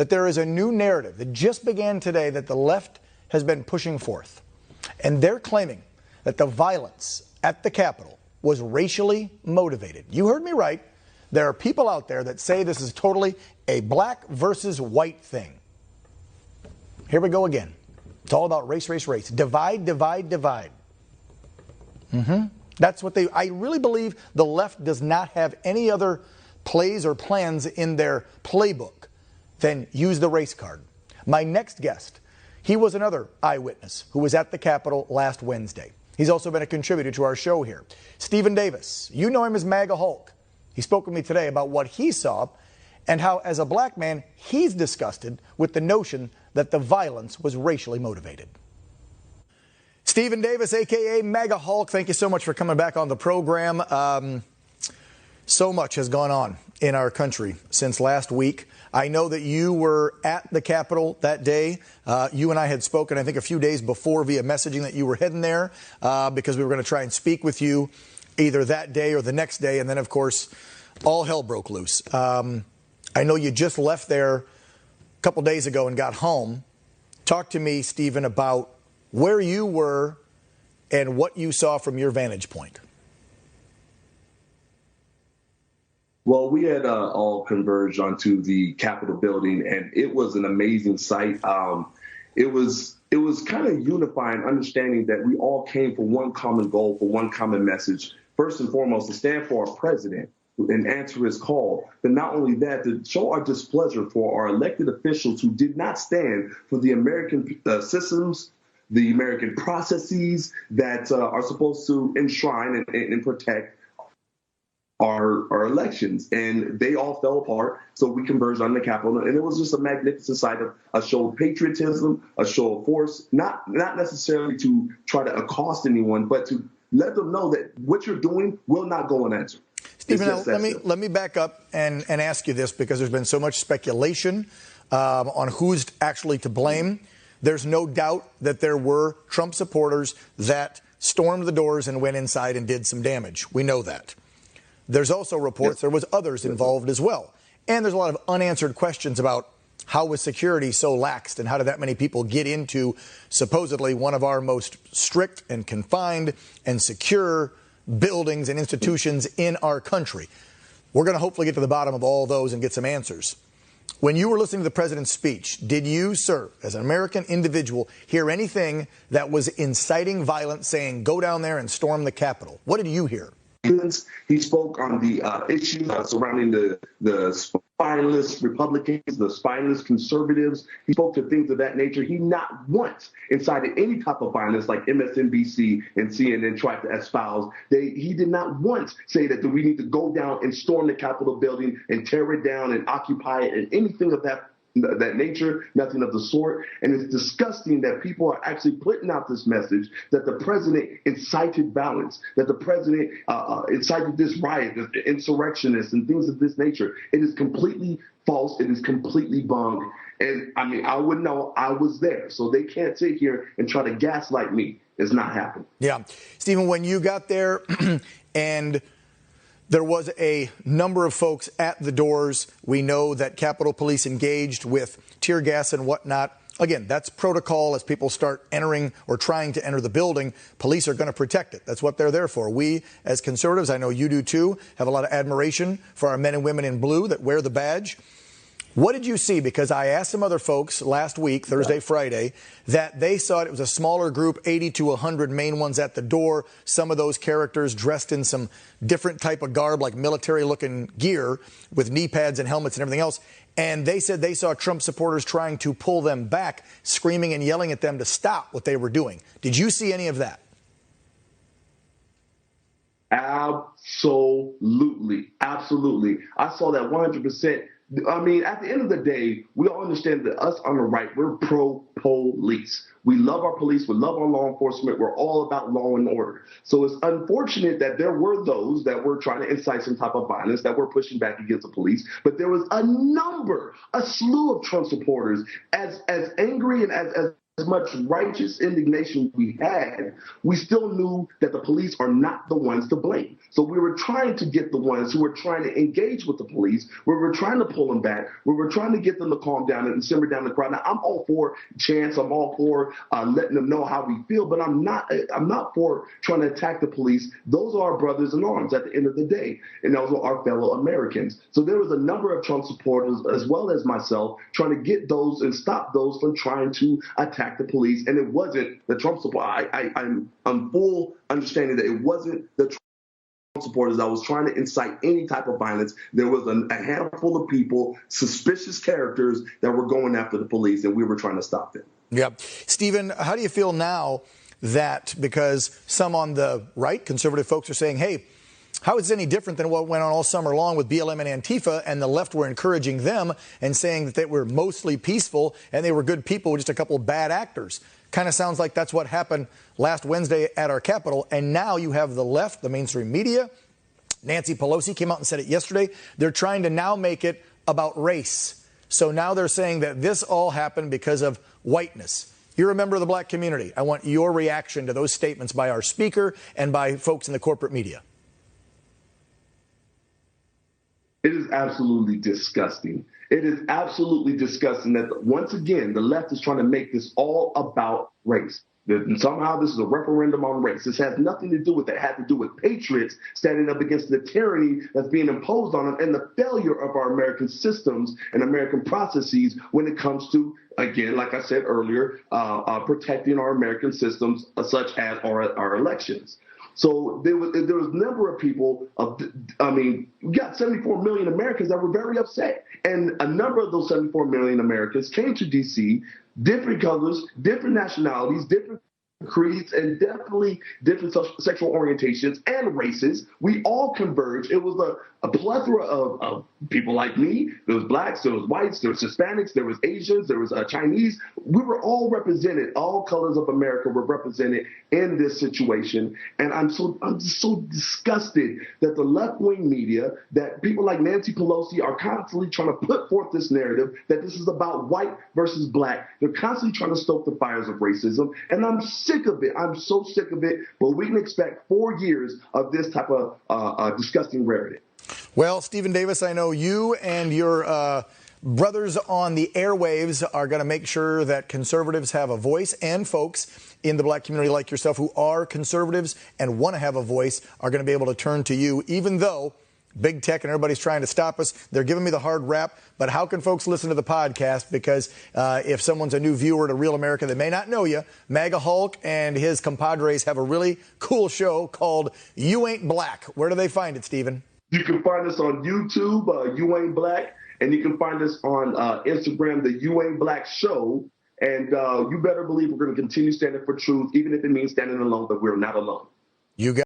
that there is a new narrative that just began today that the left has been pushing forth. And they're claiming that the violence at the Capitol was racially motivated. You heard me right. There are people out there that say this is totally a black versus white thing. Here we go again. It's all about race, race, race. Divide, divide, divide. That's what I really believe the left does not have any other plays or plans in their playbook than use the race card. My next guest, he was another eyewitness who was at the Capitol last Wednesday. He's also been a contributor to our show here. Stephen Davis, you know him as Maga Hulk. He spoke with me today about what he saw and how, as a black man, he's disgusted with the notion that the violence was racially motivated. Stephen Davis, a.k.a. Maga Hulk, thank you so much for coming back on the program. So much has gone on in our country since last week. I know that you were at the Capitol that day. You and I had spoken, I think, a few days before via messaging that you were heading there because we were going to try and speak with you either that day or the next day. And then, of course, all hell broke loose. I know you just left there a couple days ago and got home. Talk to me, Stephen, about where you were and what you saw from your vantage point. Well, we had all converged onto the Capitol building, and it was an amazing sight. It was kind of unifying, understanding that we all came for one common goal, for one common message. First and foremost, to stand for our president and answer his call. But not only that, to show our displeasure for our elected officials who did not stand for the American systems, the American processes that are supposed to enshrine and protect our elections. And they all fell apart. So we converged on the Capitol. And it was just a magnificent sight of a show of patriotism, a show of force, not necessarily to try to accost anyone, but to let them know that what you're doing will not go unanswered. Stephen, let me back up and ask you this, because there's been so much speculation on who's actually to blame. There's no doubt that there were Trump supporters that stormed the doors and went inside and did some damage. We know that. There's also reports there was others involved as well. And there's a lot of unanswered questions about how was security so laxed and how did that many people get into supposedly one of our most strict and confined and secure buildings and institutions in our country. We're going to hopefully get to the bottom of all those and get some answers. When you were listening to the president's speech, did you, sir, as an American individual, hear anything that was inciting violence, saying go down there and storm the Capitol? What did you hear? He spoke on the issues surrounding the spineless Republicans, the spineless conservatives. He spoke to things of that nature. He not once incited any type of violence like MSNBC and CNN tried to espouse. He did not once say that we need to go down and storm the Capitol building and tear it down and occupy it and anything of that nature, nothing of the sort. And it's disgusting that people are actually putting out this message that the president incited violence, that the president incited this riot, this insurrectionists and things of this nature. It is completely false. It is completely bunk. And I mean, I would know, I was there. So they can't sit here and try to gaslight me. It's not happening. Yeah. Stephen, when you got there and there was a number of folks at the doors. We know that Capitol Police engaged with tear gas and whatnot. Again, that's protocol. As people start entering or trying to enter the building, police are going to protect it. That's what they're there for. We, as conservatives, I know you do too, have a lot of admiration for our men and women in blue that wear the badge. What did you see? Because I asked some other folks last week, Thursday, Friday, that they saw it was a smaller group, 80 to 100 main ones at the door. Some of those characters dressed in some different type of garb, like military-looking gear with knee pads and helmets and everything else. And they said they saw Trump supporters trying to pull them back, screaming and yelling at them to stop what they were doing. Did you see any of that? Absolutely. Absolutely. I saw that 100%. I mean, at the end of the day, we all understand that us on the right, we're pro-police. We love our police. We love our law enforcement. We're all about law and order. So it's unfortunate that there were those that were trying to incite some type of violence, that were pushing back against the police. But there was a slew of Trump supporters as angry and as as much righteous indignation we had, we still knew that the police are not the ones to blame. So we were trying to get the ones who were trying to engage with the police, we were trying to pull them back, we were trying to get them to calm down and simmer down the crowd. Now, I'm all for chants, I'm all for letting them know how we feel, but I'm not for trying to attack the police. Those are our brothers in arms at the end of the day, and those are our fellow Americans. So there was a number of Trump supporters, as well as myself, trying to get those and stop those from trying to attack the police, and it wasn't the Trump supporters. I'm full understanding that it wasn't the Trump supporters that was trying to incite any type of violence. There was a handful of people, suspicious characters, that were going after the police, and we were trying to stop them. Yep. Stephen, how do you feel now that, because some on the right, conservative folks, are saying, hey, how is this any different than what went on all summer long with BLM and Antifa, and the left were encouraging them and saying that they were mostly peaceful and they were good people, just a couple of bad actors? Kind of sounds like that's what happened last Wednesday at our Capitol. And now you have the left, the mainstream media. Nancy Pelosi came out and said it yesterday. They're trying to now make it about race. So now they're saying that this all happened because of whiteness. You're a member of the black community. I want your reaction to those statements by our speaker and by folks in the corporate media. It is absolutely disgusting. It is absolutely disgusting that, once again, the left is trying to make this all about race. That somehow this is a referendum on race. This has nothing to do with it. It had to do with patriots standing up against the tyranny that's being imposed on them and the failure of our American systems and American processes when it comes to, again, like I said earlier, protecting our American systems, such as our elections. So there was a number of people, we got 74 million Americans that were very upset. And a number of those 74 million Americans came to D.C., different colors, different nationalities, different creeds, and definitely different sexual orientations and races. We all converged. It was a plethora of people like me. There was blacks, there was whites, there was Hispanics, there was Asians, there was Chinese. We were all represented. All colors of America were represented in this situation. And I'm just so disgusted that the left-wing media, that people like Nancy Pelosi are constantly trying to put forth this narrative that this is about white versus black. They're constantly trying to stoke the fires of racism. And I'm sick of it. I'm so sick of it. But we can expect 4 years of this type of disgusting rhetoric. Well, Stephen Davis, I know you and your brothers on the airwaves are going to make sure that conservatives have a voice, and folks in the black community like yourself who are conservatives and want to have a voice are going to be able to turn to you, even though big tech and everybody's trying to stop us. They're giving me the hard rap. But how can folks listen to the podcast? Because if someone's a new viewer to Real America, they may not know you. Maga Hulk and his compadres have a really cool show called You Ain't Black. Where do they find it, Stephen? You can find us on YouTube, You Ain't Black, and you can find us on Instagram, the You Ain't Black Show. And you better believe we're going to continue standing for truth, even if it means standing alone, but we're not alone. You got